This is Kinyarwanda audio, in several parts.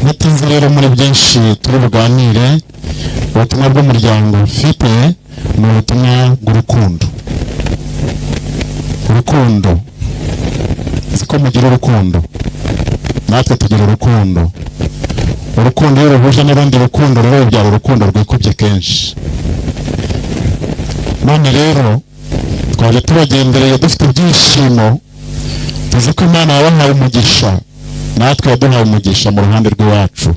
Natinze rero muri byinshi turi buganire. Ubutumwa bw'umuryango ufite ni ubutumwa bw'urukundo. Urukundo, siko mugira urukundo, natwe tugira urukundo. Urukundo iyo ruhuje n'urundi rukundo rero byaba urukundo rwikubye kenshi. None rero twaje tubagendereye dufite ibyishimo, tuzi ko Imana yabahaye umugisha, natwe yaduhaye umugisha mu ruhande rw'iwacu.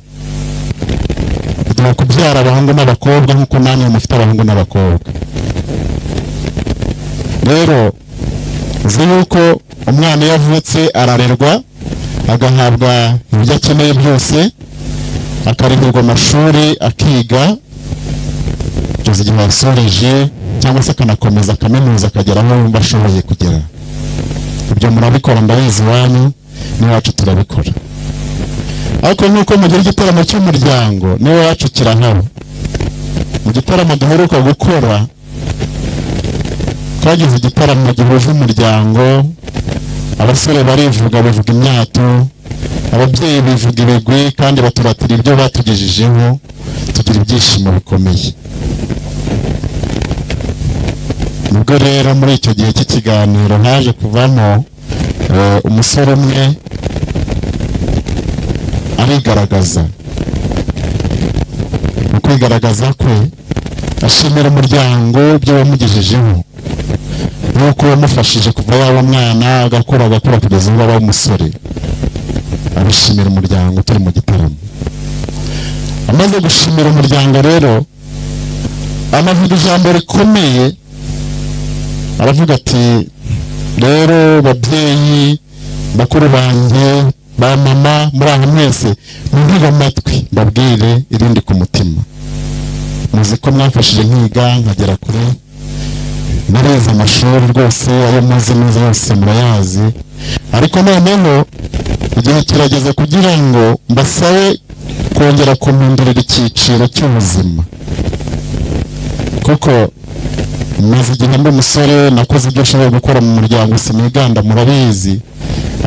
Tugiye kubyara abahungu n'abakobwa nk'uko namwe mufite abahungu n'abakobwa. Rero uzi yuko umwana yavutse ararerwa, agahabwa ibyo akeneye byose, akarihirwa amashuri akiga, kugeza igihe yasoreje cyangwa se akanakomeza kaminuza akagera aho yumva ashoboye kugera. Ibyo murabikora ndabizi iwanyu, n'iwacu turabikora. Ariko nuko mugira igitaramo cy'umuryango n'iwacu kirahaba. Mu gitaramo duheruka gukora twagize igitaramo gihuje umuryango, abasore barivuga bivuga imyato, ababyeyi bivuga ibigwi kandi baturatira ibyo batugejejeho, tugira ibyishimo bikomeye. Nubwo rero muri icyo gihe cy'ikiganiro haje kuvamo umusore umwe arigaragaza. Mu kwigaragaza kwe ashimira umuryango ibyo wamugejejeho, nuko wamufashije kuva yaba mwana agakura kugeza ubu aba umusore. Abishimira umuryango turi mu gitaramo. Amaze gushimira umuryango rero anavuga ijambo rikomeye, aravuga ati rero babyeyi bakuru banjye ba mama muri aho mwese muntege amatwi mbabwire irindi ku mutima. Muzi ko mwafashije nkiga nkagera kure, narize amashuri rwose ayo muzi neza yose murayazi, ariko noneho igihe kirageze kugira ngo mbasabe kongera kumpindurira icyiciro cy'ubuzima, kuko maze igihe ndi umusore nakoze ibyo nshoboye gukora mu muryango siniganda murabizi,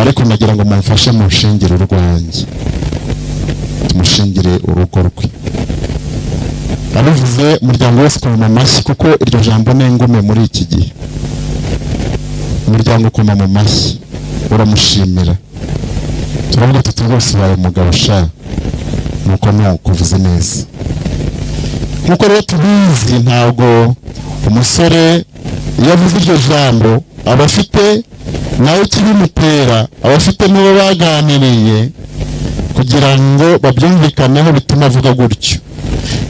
ariko nagira ngo mumfashe mu nshingire rwanjye, tumushingire urugo rwe. Abivuze umuryango wose ukoma mu mashyi, kuko iryo jambo ni ingume muri iki gihe. Umuryango ukoma mu mashyi uramushimira, turavuga tuti rwose ubaye umugabo sha, nuko nukuvuze neza. Nkuko rero tubizi ntabwo umusore iyo avuze iryo jambo aba afite nawe ikibimutera, aba afite n'uwo baganiriye kugira ngo babyumvikaneho bituma avuga gutyo.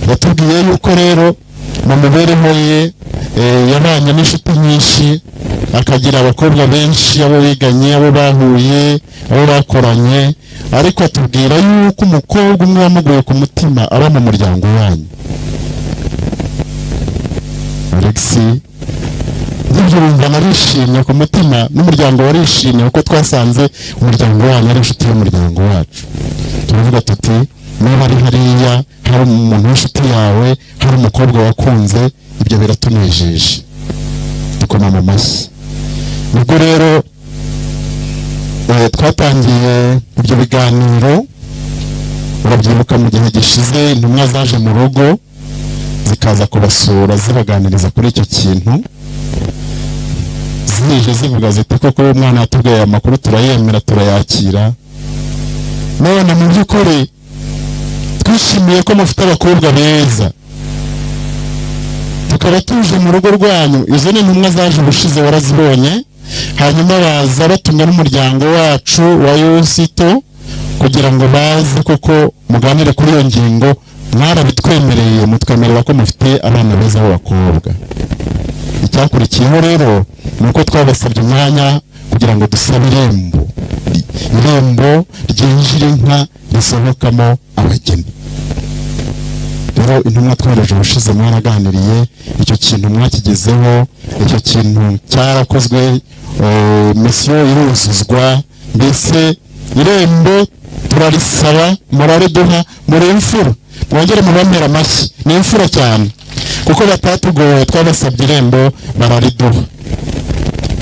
Yatubwiye yuko rero mu mibereho ye yabanye n'inshuti nyinshi, akagira abakobwa benshi, abo biganye, abo bahuye, abo bakoranye, ariko atubwira yuko umukobwa umwe wamuguye ku mutima aba mu muryango wanyu. Alexi ibyo bumva narishimye ku mutima, n'umuryango warishimye kuko twasanze umuryango wanyu ari inshuti y'umuryango wacu. Turavuga tuti niba ari hariya hari umuntu w'inshuti yawe, hari umukobwa wakunze, ibyo biratunejeje, dukoma mu mashyi. Nubwo rero twatangiye ibyo biganiro, urabyibuka mu gihe gishize intumwa zaje mu rugo zikaza kubasura zibaganiriza kuri icyo kintu, zije zivuga ziti koko umwana yatubwiye amakuru turayemera turayakira, none mu by'ukuri twishimiye ko mufite abakobwa beza, tukaba tuje mu rugo rwanyu. Izo ni intumwa zaje ubushize warazibonye, hanyuma baza batumwa n'umuryango wacu wa Yosito kugira ngo baze koko muganire kuri iyo ngingo. Mwarabitwemereye, mutwemerera ko mufite abana beza b'abakobwa. Icyakurikiyeho rero ni uko twabasabye umwanya kugira ngo dusabe irembo ryinjira inka risohokamo abageni. Rero intumwa twohereje ubushize mwaraganiriye, icyo kintu mwakigezeho, icyo kintu cyarakozwe, misiyo iruzuzwa, mbese irembo turarisaba murariduha, muri imfura, mwongere mubamera amashyi, ni imfura cyane kuko batatugoye, twabasabye irembo barariduha.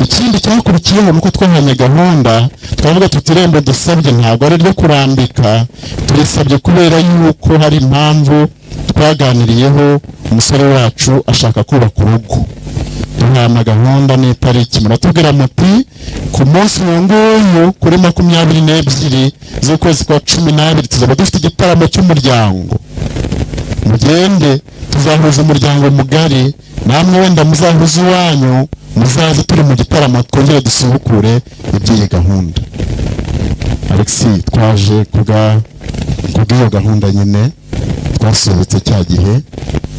ikindi cyakurikiyeho nuko twahanye gahunda twavuga tuti irembo dusabye ntabwo ari ryo kurambika, turisabye kubera yuko hari impamvu twaganiriyeho umusore wacu ashaka kubaka urugo. Duhana gahunda n'itariki, muratubwira muti ku munsi nguyu kuri 22 z'ukwezi kwa 12 tuzaba dufite igitaramo cy'umuryango. Mugende tuzahuza umuryango mugari, namwe wenda muzahuza uwanyu, muzaze turi mu gitaramo twongere dusubukure iby'iyi gahunda. Alexis, twaje kubw'iyo gahunda nyine twasubitse cya gihe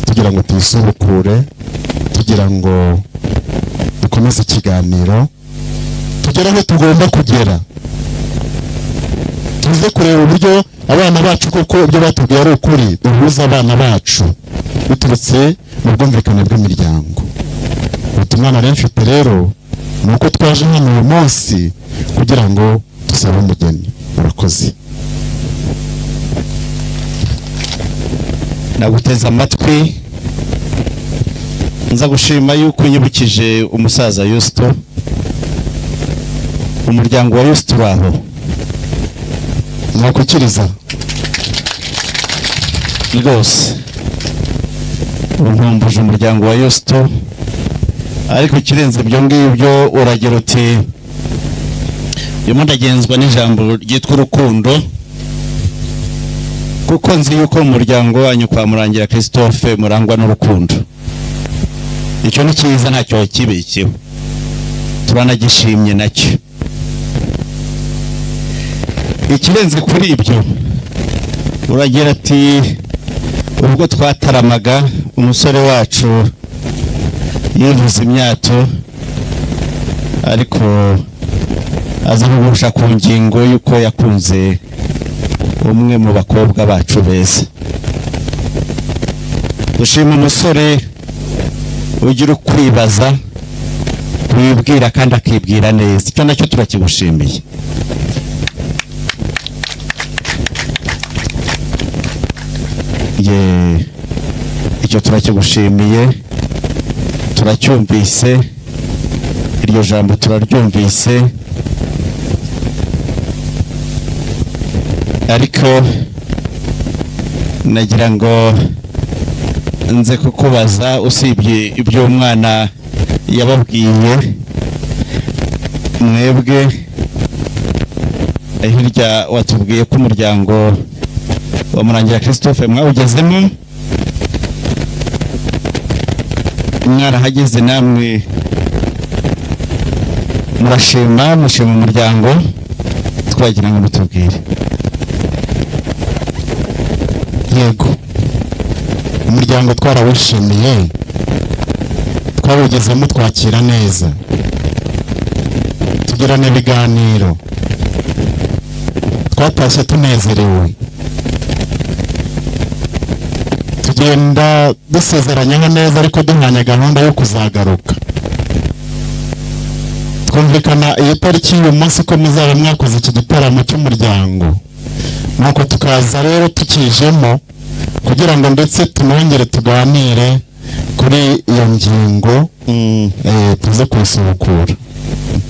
tugira ngo tuyisubukure, tugira ngo dukomeze ikiganiro tugere aho tugomba kugera, tuze kureba uburyo abana bacu koko ibyo batubwiye ari ukuri, duhuza abana bacu biturutse mu bwumvikane bw'imiryango. Ubutumwa nari mfite rero ni uko twaje hano uyu munsi kugira ngo dusabe umugeni. Murakoze. Naguteze amatwi, nza gushima yuko unyibukije umusaza Yusto, umuryango wa Yusto baho nakukiriza rwose unkumbuje umuryango wa Yusto, ariko kirenze ibyo ngibyo uragira uti uyu ndagenzwa n'ijambo ryitwa urukundo, kuko nzi yuko umuryango wanyu kwa Murangira Christophe murangwa n'urukundo. Icyo ni cyiza, ntacyo kibikiwe, turanagishimye nacyo. Ikirenze kuri ibyo uragira ati ubwo twataramaga umusore wacu yivuze imyato, ariko aza kugusha ku ngingo yuko yakunze umwe mu bakobwa bacu beza. Dushima umusore ugira ukwibaza, wibwira kandi akibwira neza, icyo nacyo turakigushimiye. Icyo turakigushimiye, turacyumvise, iryo jambo turaryumvise, ariko nagira ngo nze kukubaza, usibye ibyo umwana yababwiye, mwebwe hirya watubwiye ko umuryango wa Murangira Christophe mwawugezemo, mwarahageze namwe murashima, mushima umuryango, twagira ngo mutubwire. Yego, umuryango twarawishimiye, twawugezemo twakira neza, tugirana ibiganiro, twatashye tunezerewe, tugenda dusezeranyaho neza, ariko duhanye gahunda yo kuzagaruka. Twumvikana iyo tariki y'uyu munsi ko muzaba mwakoze iki gitaramo cy'umuryango, nuko tukaza rero tukijemo kugira ngo ndetse tunongere tuganire kuri iyo ngingo, tuze kwisubukura.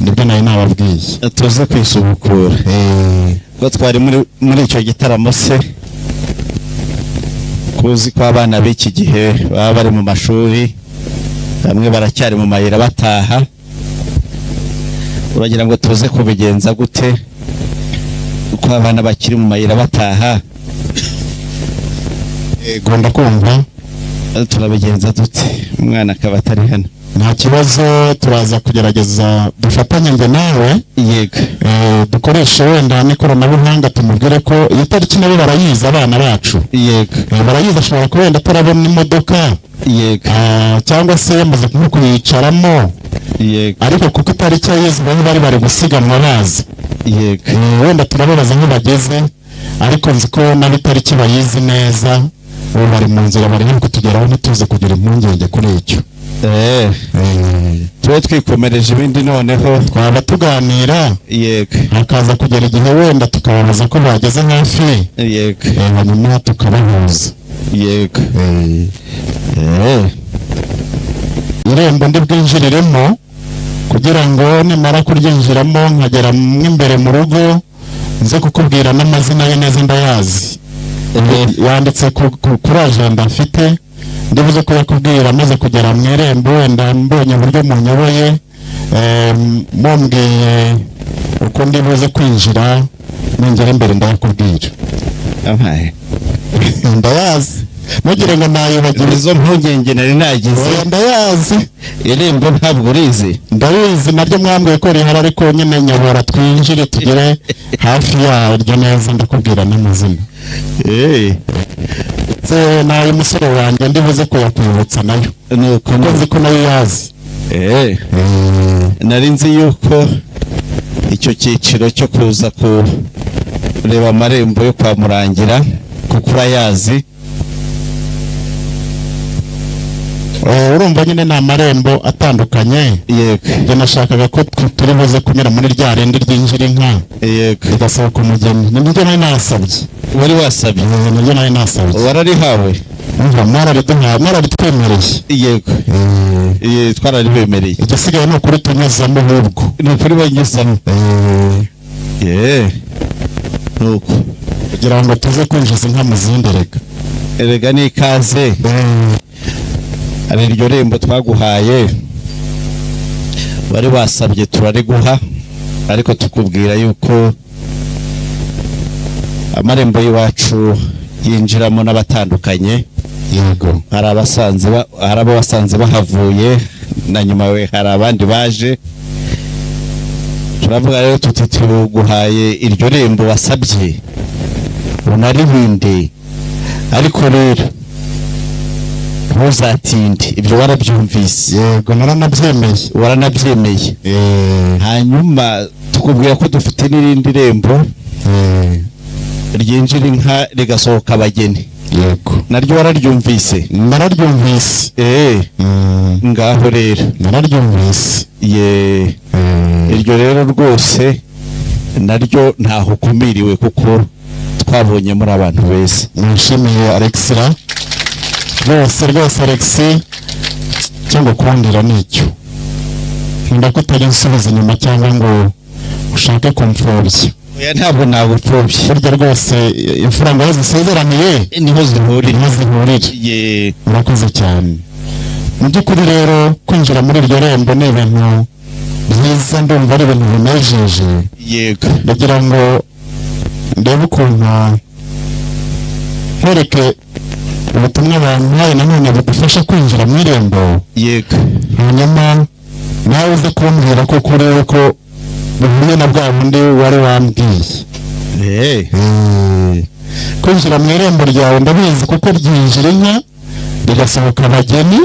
Nibyo nayo nababwiye, tuze kwisubukura. Ko twari muri icyo gitaramo se, kuzi ko abana b'iki gihe baba bari mu mashuri, bamwe baracyari mu mayira bataha, uragira ngo tuze kubigenza gute uko abana bakiri mu mayira bataha? Gonda kumva turabigenza dute umwana akaba atari hano? Nta kibazo, turaza kugerageza dufatanye njye nawe. Yego, dukoreshe wenda n'ikoranabuhanga, tumubwire ko iyo tariki nabo barayiza abana bacu. Yego, barayiza, ashobora kuba wenda atarabona imodoka. Yego, cyangwa se yamaze kuyicaramo. Yego, ariko kuko itariki yize bari gusiganwa bazi. Yego, wenda turababaza aho bageze, ariko nzi ko nabi itariki bayizi neza, ubu bari mu nzira, bari kutugeraho, ntituze kugira impungenge kuri icyo. tube twikomereje ibindi, noneho twaba tuganira. Yego, hakaza kugera igihe wenda tukababaza ko bageze hafi. Yego, hanyuma tukabahuza. Yego, irembo ndi bwinjiriremo kugira ngo nimara kuryinjiramo nkagera imbere mu rugo nze kukubwira n'amazina ye neza ndayazi. Yanditse kuri ajenda mfite, ndibuze kuyakubwira amaze kugera mu irembo, wenda mbonye uburyo munyoboye, mumbwiye uko ndibuze kwinjira ningera imbere ndayakubwira. Ndayazi, ntugire ngo nayibagiwe. Izo mpungenge nari nagize. Ndayazi. Irembo ntabwo urizi? Ndabizi, naryo mwambwiye ko rihari, ariko nyine nyobora twinjire tugere hafi yaryo neza ndakubwira n'amazina. Nawe umusore wanjye ndibuze kuyakwibutsa nayo, kuko nzi ko nayo yazi. Nari nzi yuko icyo cyiciro cyo kuza kureba amarembo yo kwa Murangira kuko urayazi. Urumva nyine ni amarembo atandukanye. Yego. Njye nashakaga ko turi buze kunyura muri rya rindi ryinjira inka. Yego. Rigasohoka umugeni. Nibyo nari nasabye. Wari wasabye? Nibyo nari nasabye. Wararihawe? Umva mwararitwemereye. Yego. Twararibemereye. Igisigaye ni ukuri tunyuzamo ahubwo. Ni ukuri banyuzamo. Nuko kugira ngo tuze kwinjiza inka mu zindi rega. Erega ni ikaze. Ari iryo rembo twaguhaye wari wasabye turariguha, ariko tukubwira yuko amarembo y'iwacu yinjiramo n'abatandukanye. Yego. Hari abo wasanze bahavuye na nyuma we hari abandi baje. Turavuga rero tuti tuguhaye iryo rembo wasabye unaribinde, ariko rero ntuzatinde. Ibyo warabyumvise? Yego, waranabyemeye. Hanyuma tukubwira ko dufite n'irindi rembo ryinjira inka rigasohoka abageni. Yego. Naryo wararyumvise? Nararyumvise. Ngaho rero nararyumvise. Iryo rero rwose naryo ntaho ukumiriwe kuko twabonye muri abantu beza. Nishimiye Alexira rwose Alexi, cyangwa kurandira nicyo nkunda ko utajya usubiza inyuma cyangwa ngo ushake kumfobya. Ntabwo nagupfobya. Burya rwose imfura ngo zisezeraniye niho zihurira. Urakoze cyane. Mu by'ukuri rero kwinjira muri iryo rembo ni ibintu byiza, ndumva ari ibintu binejeje. Yego. ndagira ngo ndebe ukuntu nkwereke ubutumwa bampaye nanone budufasha kwinjira mu irembo. Yego. Hanyuma nawe uze kumbwira ko kureba ko bihuye na bwa bundi wari wambwiye. Kwinjira mu irembo ryawe ndabizi kuko ryinjira inka rigasohoka abageni.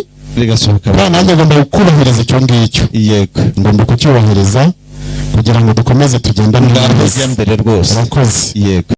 Kandi nanjye ngomba kubahiriza icyo ngicyo. Yego. Ngomba kucyubahiriza kugira ngo dukomeze tugendane neza. Mbere rwose. Urakoze. Yego.